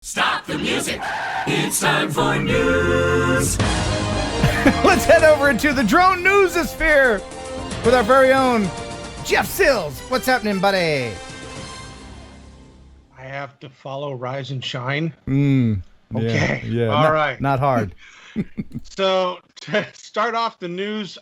Stop the music. It's time for news. Let's head over into the drone newsosphere with our very own Jeff Sills. What's happening, buddy? I have to follow Rise and Shine. Okay. Yeah. All right. Not hard. So to start off the news,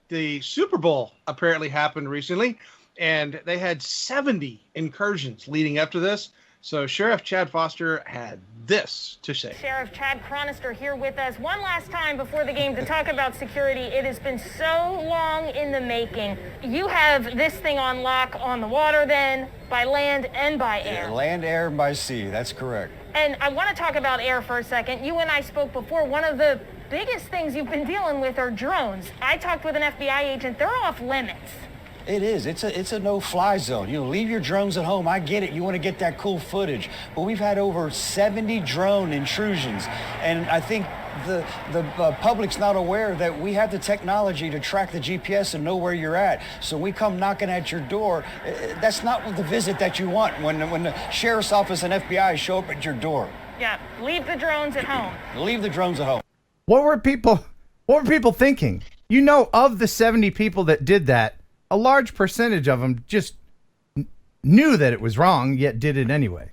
the Super Bowl apparently happened recently, and they had 70 incursions leading up to this. So Sheriff Chad Foster had this to say. Sheriff Chad Chronister here with us one last time before the game to talk about security. It has been so long in the making. You have this thing on lock on the water then, by land and by air. Yeah, land, air, and by sea. That's correct. And I want to talk about air for a second. You and I spoke before. One of the biggest things you've been dealing with are drones. I talked with an FBI agent. They're off limits. It is. It's a no-fly zone. You know, leave your drones at home. I get it. You want to get that cool footage. But we've had over 70 drone intrusions. And I think the public's not aware that we have the technology to track the GPS and know where you're at. So we come knocking at your door. That's not the visit that you want when the sheriff's office and FBI show up at your door. Yeah, leave the drones at home. Leave the drones at home. What were people thinking? You know, of the 70 people that did that, a large percentage of them just knew that it was wrong, yet did it anyway.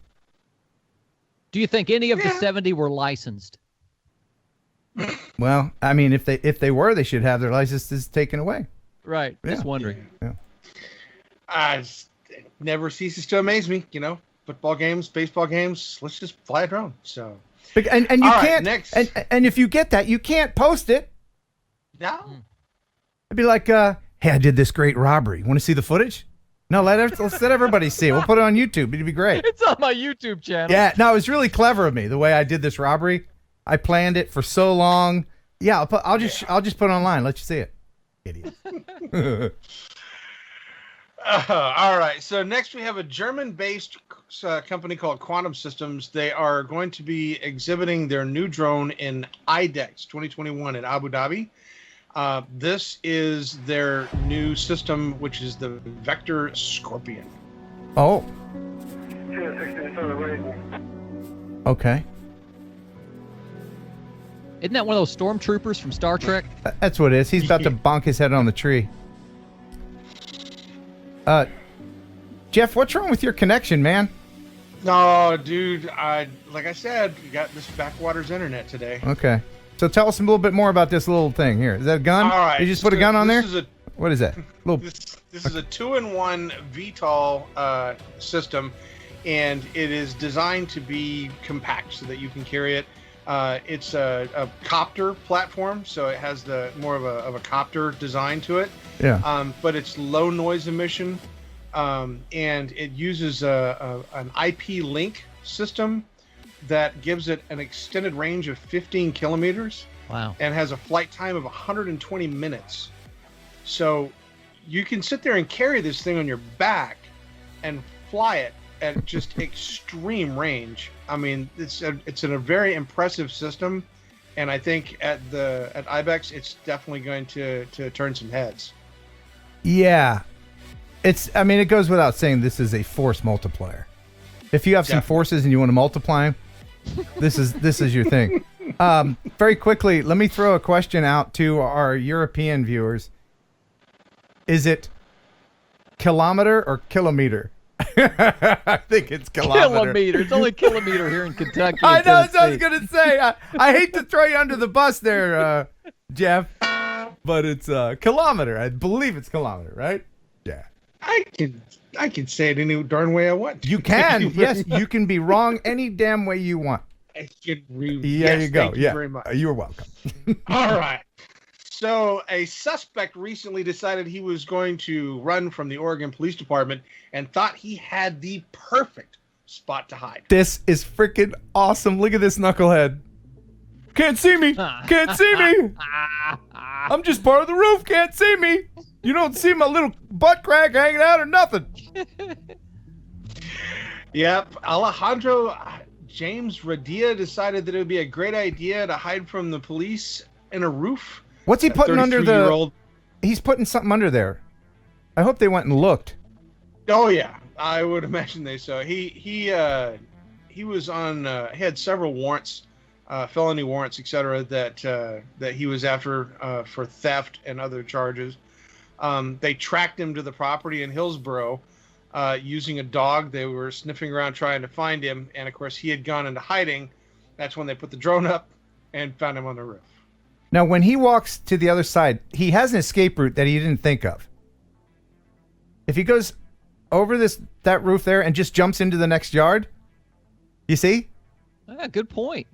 Do you think any of the 70 were licensed? Well, I mean, if they were, they should have their licenses taken away. Right. Yeah. Just wondering. Yeah. It never ceases to amaze me, you know, football games, baseball games, let's just fly a drone. So, And you All right, can't, next. and if you get that, you can't post it. no. It'd be like, hey, I did this great robbery. Want to see the footage? No, let's let everybody see it. We'll put it on YouTube. It'd be great. It's on my YouTube channel. Yeah, no, it was really clever of me the way I did this robbery. I planned it for so long. Yeah, I'll just put it online. Let you see it, idiot. All right. So next we have a German-based company called Quantum Systems. They are going to be exhibiting their new drone in IDEX 2021 in Abu Dhabi. This is their new system, which is the Vector Scorpion. Oh. Okay. Isn't that one of those stormtroopers from Star Trek? That's what it is. He's about to bonk his head on the tree. Jeff, what's wrong with your connection, man? No, dude. Like I said, you got this backwaters internet today. Okay. So tell us a little bit more about this little thing here. Is that a gun? All right. You just put a gun on there? This is What is that? This is a 2-in-1 VTOL system, and it is designed to be compact so that you can carry it. It's a copter platform, so it has more of a copter design to it. Yeah. But it's low noise emission, and it uses an IP link system that gives it an extended range of 15 kilometers. Wow. And has a flight time of 120 minutes. So you can sit there and carry this thing on your back and fly it at just extreme range. I mean, it's a very impressive system, and I think at IBEX it's definitely going to turn some heads. Yeah. I mean, it goes without saying this is a force multiplier. If you have some forces and you want to multiply them, this is your thing. Very quickly, let me throw a question out to our European viewers. Is it kilometer or kilometer? I think it's kilometer. Kilometer. It's only kilometer here in Kentucky. I and know, that's what I was Tennessee. going to say. I hate to throw you under the bus there, Jeff, but it's kilometer. I believe it's kilometer, right? Yeah. I can say it any darn way I want. You can. Yes, you can be wrong any damn way you want. I can Yeah, you go. Thank you very much. You're welcome. All right. So a suspect recently decided he was going to run from the Oregon Police Department and thought he had the perfect spot to hide. This is freaking awesome. Look at this knucklehead. Can't see me. Can't see me. I'm just part of the roof. Can't see me. You don't see my little butt crack hanging out or nothing. Yep. Alejandro James Radia decided that it would be a great idea to hide from the police in a roof. What's he putting under the... 33-year-old. He's putting something under there. I hope they went and looked. Oh, yeah. I would imagine they so. He he had several warrants, felony warrants, etc. That he was after for theft and other charges. They tracked him to the property in Hillsborough using a dog. They were sniffing around trying to find him, and of course he had gone into hiding. That's when they put the drone up and found him on the roof. Now, when he walks to the other side, he has an escape route that he didn't think of. If he goes over that roof there and just jumps into the next yard, you see? Good point.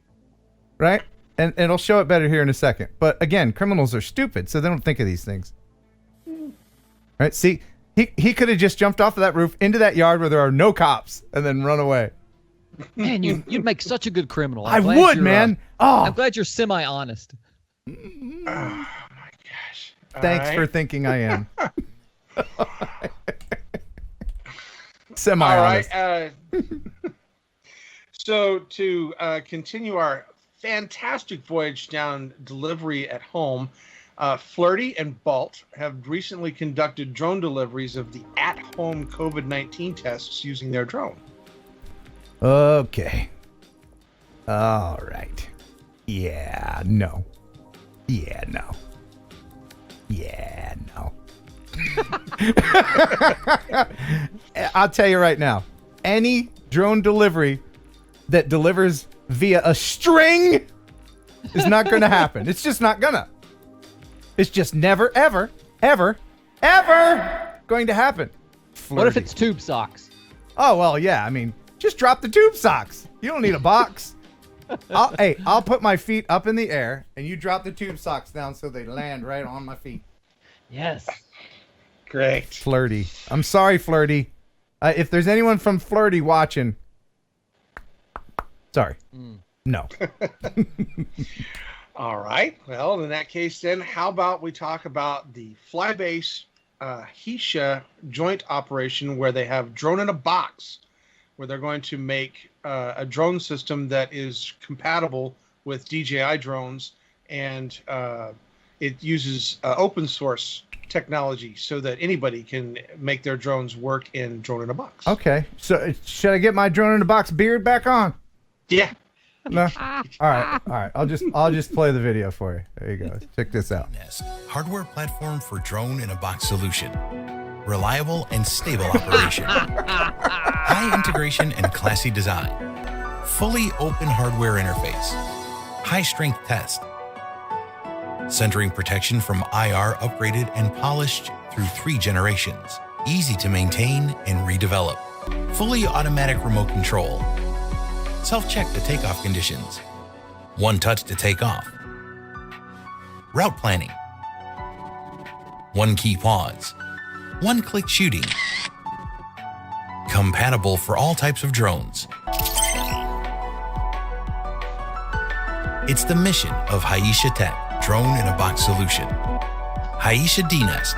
Right? And it'll show it better here in a second. But again, criminals are stupid, so they don't think of these things. Right? See, he could have just jumped off of that roof into that yard where there are no cops and then run away. Man, you'd make such a good criminal. I would, man. I'm glad you're semi-honest. Oh my gosh! Thanks for thinking I am. Semi-honest. All right. So to continue our fantastic voyage down delivery at home, Flirty and Balt have recently conducted drone deliveries of the at-home COVID-19 tests using their drone. Okay. All right. Yeah, no. Yeah, no. Yeah, no. I'll tell you right now, any drone delivery that delivers via a string is not going to happen. It's just not gonna. It's just never, ever, ever, ever going to happen. What if it's tube socks? Oh, well, yeah. I mean, just drop the tube socks. You don't need a box. I'll put my feet up in the air, and you drop the tube socks down so they land right on my feet. Yes. Great. Flirty. I'm sorry, Flirty. If there's anyone from Flirty watching, sorry. No. All right. Well, in that case, then, how about we talk about the Flybase HERE joint operation where they have drone in a box, where they're going to make a drone system that is compatible with DJI drones, and it uses open source technology so that anybody can make their drones work in drone in a box. Okay. So should I get my drone in a box beard back on? Yeah. No. All right. I'll just play the video for you. There you go. Check this out. Nest, hardware platform for drone in a box solution. Reliable and stable operation. High integration and classy design. Fully open hardware interface. High strength test. Centering protection from IR upgraded and polished through 3 generations. Easy to maintain and redevelop. Fully automatic remote control. Self-check the takeoff conditions. One touch to take off. Route planning. One key pause. One click shooting. Compatible for all types of drones. It's the mission of HERE Tech, drone in a box solution. HERE D-Nest.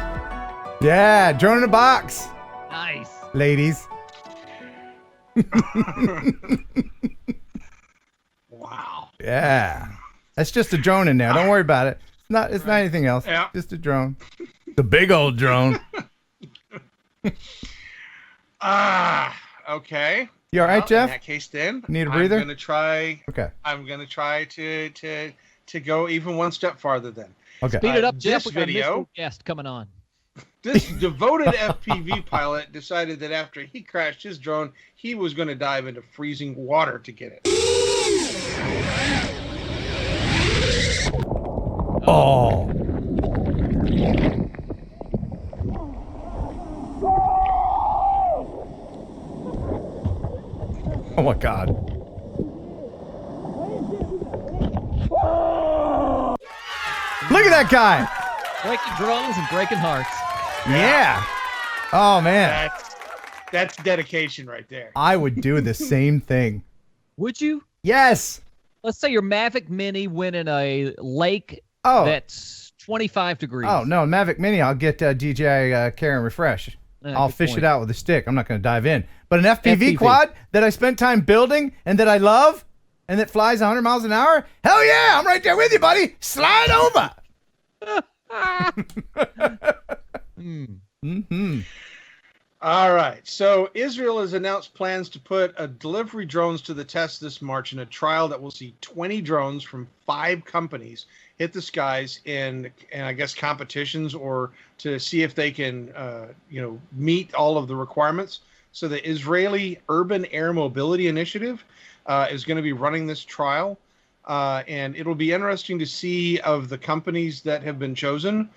Yeah, drone in a box. Nice. Ladies. Wow. Yeah. That's just a drone in there. Don't worry about it. It's not anything else. Yeah. Just a drone. The big old drone. Okay. You all right, Jeff? In that case, then Need a breather? I'm gonna try. Okay. I'm gonna try to go even one step farther. Then. Okay. Speed it up, Jeff. This We got a video. mystery guest coming on. This devoted FPV pilot decided that after he crashed his drone, he was going to dive into freezing water to get it. Oh. Oh my God. Look at that guy. Breaking drones and breaking hearts. Yeah. Oh man. That's dedication right there. I would do the same thing. Would you? Yes. Let's say your Mavic Mini went in a lake that's 25 degrees. Oh, no. Mavic Mini, I'll get DJI Care and Refresh. I'll fish it out with a stick. I'm not going to dive in. But an FPV quad that I spent time building and that I love and that flies 100 miles an hour, hell yeah, I'm right there with you, buddy. Slide over. All right. So Israel has announced plans to put delivery drones to the test this March in a trial that will see 20 drones from 5 companies hit the skies in I guess competitions or to see if they can meet all of the requirements. So the Israeli Urban Air Mobility Initiative is going to be running this trial, and it'll be interesting to see of the companies that have been chosen.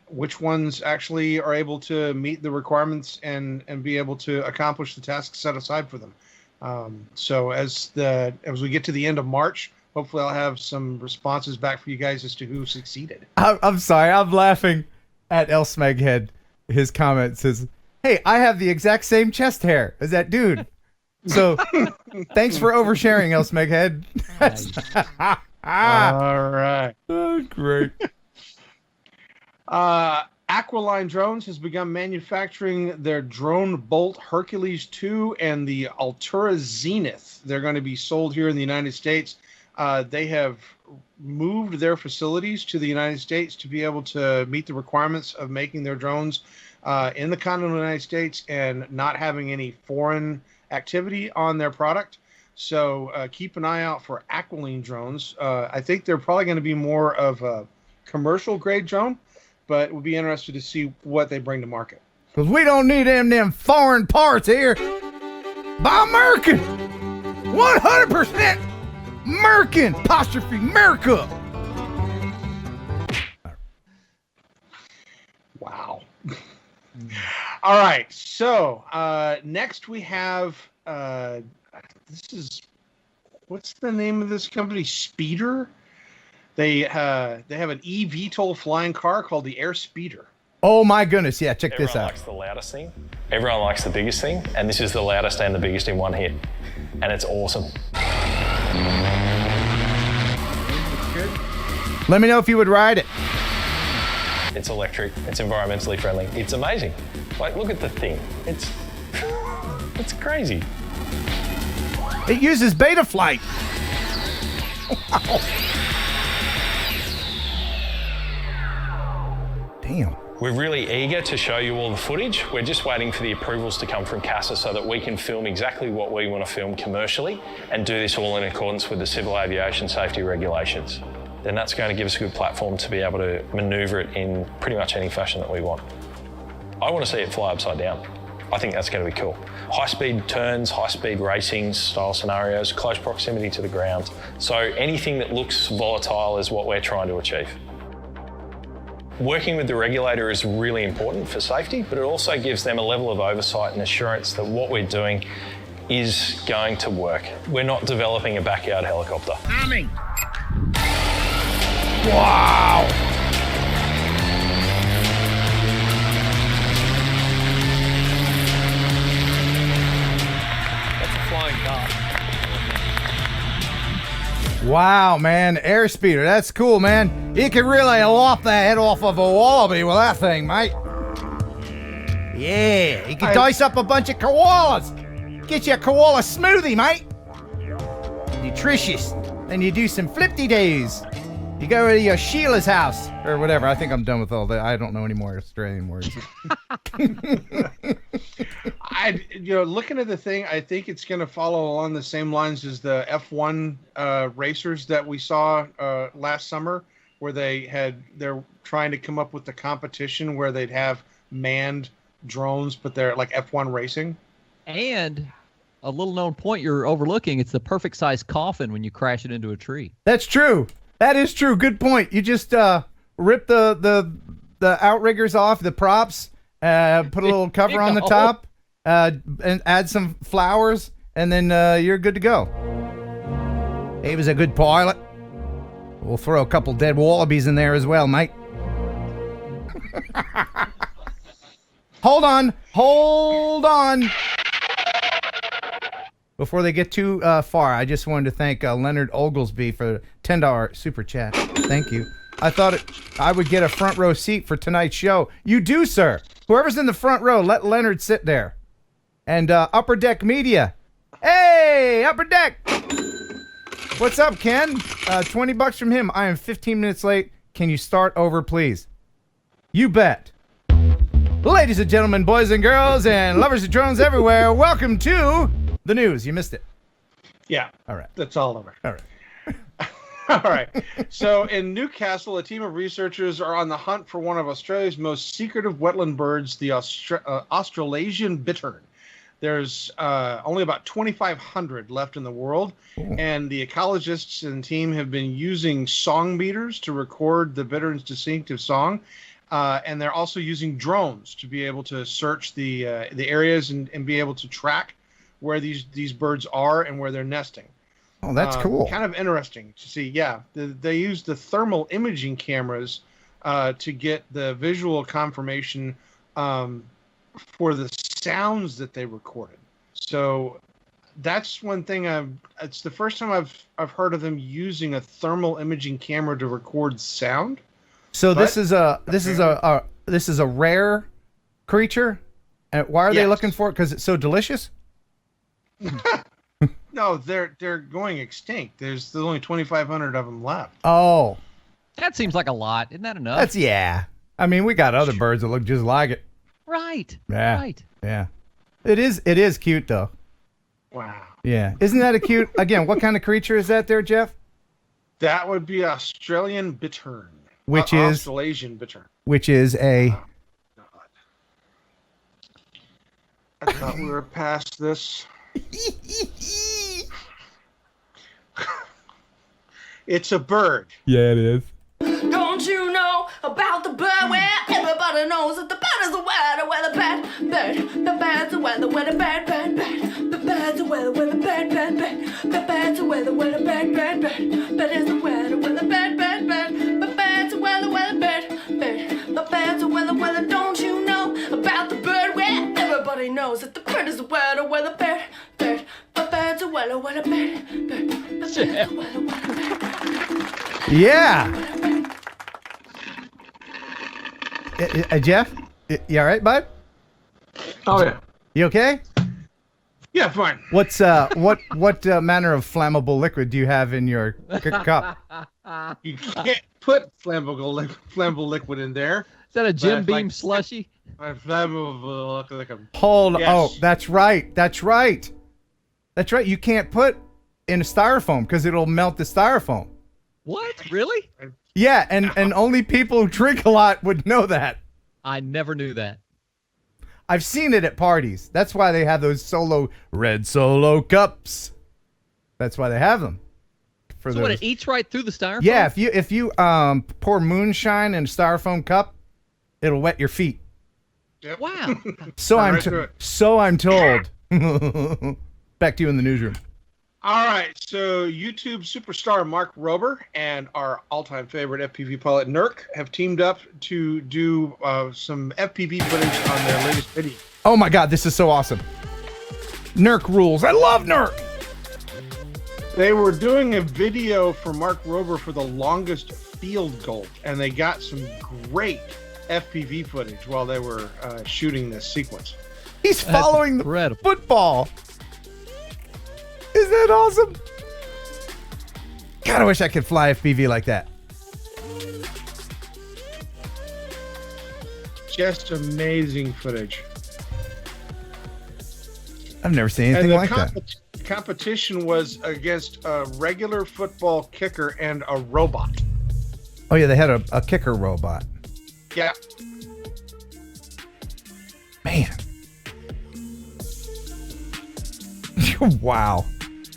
Which ones actually are able to meet the requirements and be able to accomplish the tasks set aside for them. So as we get to the end of March, hopefully I'll have some responses back for you guys as to who succeeded. I'm sorry, I'm laughing at El Smeghead. His comment says, "Hey, I have the exact same chest hair as that dude." So thanks for oversharing, El Smeghead. All right. Oh, great. Aqualine Drones has begun manufacturing their drone Bolt Hercules 2 and the Altura Zenith. They're going to be sold here in the United States. They have moved their facilities to the United States to be able to meet the requirements of making their drones in the continental United States and not having any foreign activity on their product. So keep an eye out for Aqualine Drones. I think they're probably going to be more of a commercial grade drone, but we'll be interested to see what they bring to market. Because we don't need them foreign parts here. Buy American. 100% American. Apostrophe America. Wow. All right. So next we have, what's the name of this company? Speeder? They have an eVTOL flying car called the Airspeeder. Oh my goodness! Yeah, check this out. Everyone likes the loudest thing. Everyone likes the biggest thing, and this is the loudest and the biggest in one hit, and it's awesome. Let me know if you would ride it. It's electric. It's environmentally friendly. It's amazing. Like, look at the thing. It's crazy. It uses beta flight. Wow. Damn. We're really eager to show you all the footage. We're just waiting for the approvals to come from CASA so that we can film exactly what we want to film commercially and do this all in accordance with the civil aviation safety regulations. Then that's going to give us a good platform to be able to maneuver it in pretty much any fashion that we want. I want to see it fly upside down. I think that's going to be cool. High-speed turns, high-speed racing style scenarios, close proximity to the ground. So anything that looks volatile is what we're trying to achieve. Working with the regulator is really important for safety, but it also gives them a level of oversight and assurance that what we're doing is going to work. We're not developing a backyard helicopter. Coming. Wow. That's a flying car. Wow, man. Airspeeder. That's cool, man. You can really lop the head off of a wallaby with that thing, mate. Yeah. You can dice up a bunch of koalas. Get you a koala smoothie, mate. Nutritious. Then you do some flippy days. You go to your Sheila's house or whatever. I think I'm done with all that. I don't know any more Australian words. Looking at the thing, I think it's going to follow along the same lines as the F1 racers that we saw last summer, where they're trying to come up with the competition where they'd have manned drones, but they're like F1 racing. And a little known point you're overlooking, it's the perfect size coffin when you crash it into a tree. That's true. That is true. Good point. You just rip the outriggers off, the props, put a little cover on the top, and add some flowers, and then you're good to go. He was a good pilot. We'll throw a couple dead wallabies in there as well, mate. Hold on. Before they get too far, I just wanted to thank Leonard Oglesby for $10 super chat. Thank you. I thought I would get a front row seat for tonight's show. You do, sir. Whoever's in the front row, let Leonard sit there. And Upper Deck Media. Hey, Upper Deck. What's up, Ken? $20 from him. I am 15 minutes late. Can you start over, please? You bet. Ladies and gentlemen, boys and girls, and lovers of drones everywhere, welcome to the news. You missed it. Yeah. All right. That's all over. All right. All right. So in Newcastle, a team of researchers are on the hunt for one of Australia's most secretive wetland birds, the Australasian bittern. There's only about 2,500 left in the world, and the ecologists and team have been using song meters to record the bittern's distinctive song, and they're also using drones to be able to search the areas and be able to track where these birds are and where they're nesting. Oh, that's cool. Kind of interesting to see. Yeah, they use the thermal imaging cameras to get the visual confirmation for the sounds that they recorded. So that's one thing. It's the first time I've heard of them using a thermal imaging camera to record sound. So this is a rare creature. And why are they looking for it? Because it's so delicious. No, they're going extinct. There's only 2,500 of them left. Oh, that seems like a lot. Isn't that enough? That's I mean, we got other birds that look just like it. Right. Yeah. Right. Yeah. It is cute though. Wow. Yeah. Isn't that a cute? Again, what kind of creature is that there, Jeff? That would be Australian bittern. Which is Australasian bittern. Which is a. God. I thought we were past this. It's a bird. Yeah, it is. Don't you know about the bird where everybody knows that the bird is the weather where the bad bird, the bird's the weather where the bad bird, the bird's the weather where the bad bird, the bird's the weather where the bad bird, that is the weather where the bad bird, the bird's the weather where the bad bird, the bird's the weather. Don't you know about the bird where everybody knows that the bird is the weather where the bad bird, the bird's the weather where the bad bird, the bird's the weather where the bad bird. Yeah. Jeff, you all right, bud? Oh yeah. You okay? Yeah, fine. What's what manner of flammable liquid do you have in your cup? You can't put flammable liquid in there. Is that a Jim Beam slushy? Flammable liquid. Hold. Yes. Oh, that's right. That's right. That's right. You can't put in a styrofoam because it'll melt the styrofoam. What? Really? Yeah, and only people who drink a lot would know that. I never knew that. I've seen it at parties. That's why they have those red solo cups. That's why they have them. So what, it eats right through the styrofoam? Yeah, if you pour moonshine in a styrofoam cup, it'll wet your feet. Yep. Wow. So I'm told. Back to you in the newsroom. All right, so YouTube superstar Mark Rober and our all-time favorite FPV pilot Nerf have teamed up to do some FPV footage on their latest video. Oh my God, this is so awesome. Nerf rules. I love Nerf. They were doing a video for Mark Rober for the longest field goal, and they got some great FPV footage while they were shooting this sequence. He's following the football. Isn't that awesome? God, I wish I could fly FPV like that. Just amazing footage. I've never seen anything like that. The competition was against a regular football kicker and a robot. Oh yeah, they had a kicker robot. Yeah. Man. Wow.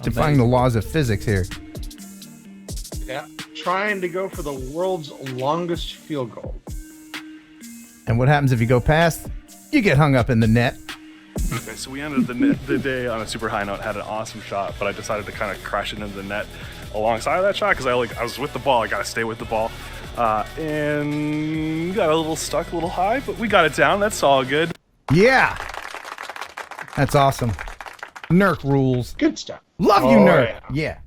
Defying the laws of physics here. Yeah. Trying to go for the world's longest field goal. And what happens if you go past? You get hung up in the net. Okay, so we ended the day on a super high note, had an awesome shot, but I decided to kind of crash it into the net alongside of that shot because I was with the ball. I got to stay with the ball. And got a little stuck, a little high, but we got it down. That's all good. Yeah. That's awesome. Nerf rules. Good stuff. Love you, Nerf. Yeah.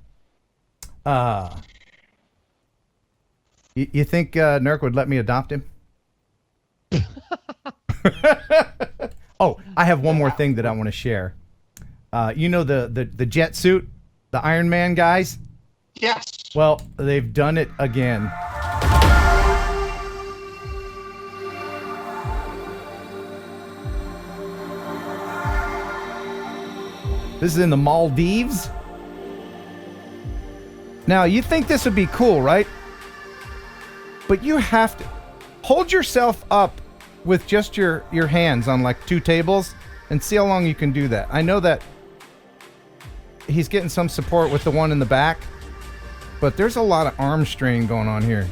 You think Nerf would let me adopt him? Oh, I have one more thing that I want to share. You know the jet suit, the Iron Man guys? Yes. Well, they've done it again. This is in the Maldives. Now, you think this would be cool, right? But you have to hold yourself up with just your hands on like 2 tables and see how long you can do that. I know that he's getting some support with the one in the back, but there's a lot of arm strain going on here.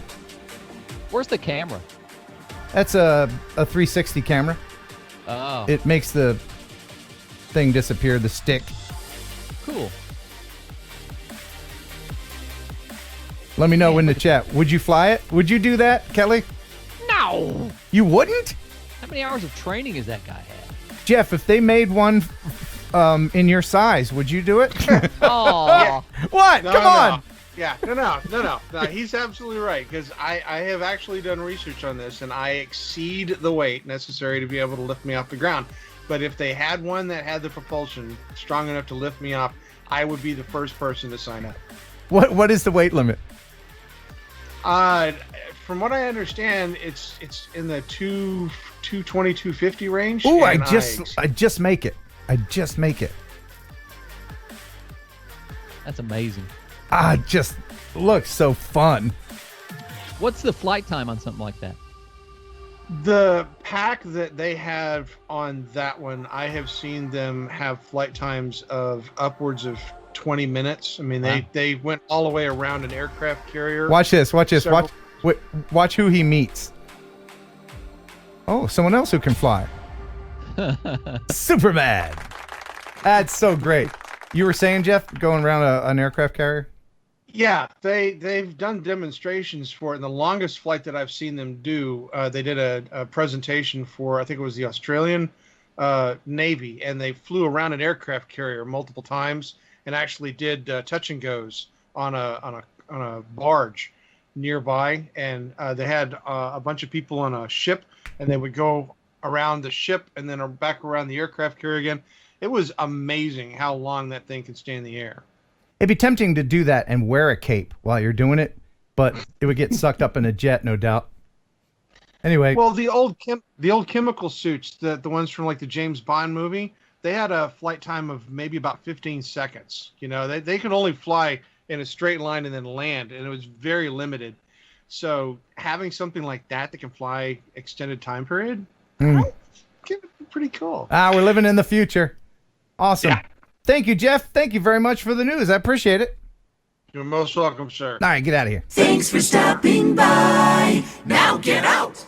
Where's the camera? That's a 360 camera. Oh. It makes the thing disappear, the stick. Cool. Let me know in the chat. Would you fly it? Would you do that, Kelly? No. You wouldn't? How many hours of training has that guy had? Jeff, if they made one in your size, would you do it? Oh. Yeah. What? No, Come on. No. Yeah, no. He's absolutely right, because I have actually done research on this, and I exceed the weight necessary to be able to lift me off the ground. But if they had one that had the propulsion strong enough to lift me off, I would be the first person to sign up. What is the weight limit? From what I understand, it's in the 220, 250 range. Ooh, I just make it. That's amazing. Just looks so fun. What's the flight time on something like that? The pack that they have on that one, I have seen them have flight times of upwards of 20 minutes. I mean, they went all the way around an aircraft carrier. Watch this. Watch who he meets. Oh, someone else who can fly. Superman. That's so great. You were saying, Jeff, going around an aircraft carrier? Yeah, they've done demonstrations for it. And the longest flight that I've seen them do, they did a presentation for, I think it was the Australian Navy, and they flew around an aircraft carrier multiple times and actually did touch and goes on a barge nearby. And they had a bunch of people on a ship, and they would go around the ship and then back around the aircraft carrier again. It was amazing how long that thing could stay in the air. It'd be tempting to do that and wear a cape while you're doing it, but it would get sucked up in a jet, no doubt. Anyway. Well, the old chemical suits, the ones from like the James Bond movie, they had a flight time of maybe about 15 seconds. You know, they could only fly in a straight line and then land, and it was very limited. So having something like that can fly extended time period, pretty cool. We're living in the future. Awesome. Yeah. Thank you, Jeff. Thank you very much for the news. I appreciate it. You're most welcome, sir. All right, get out of here. Thanks for stopping by. Now get out.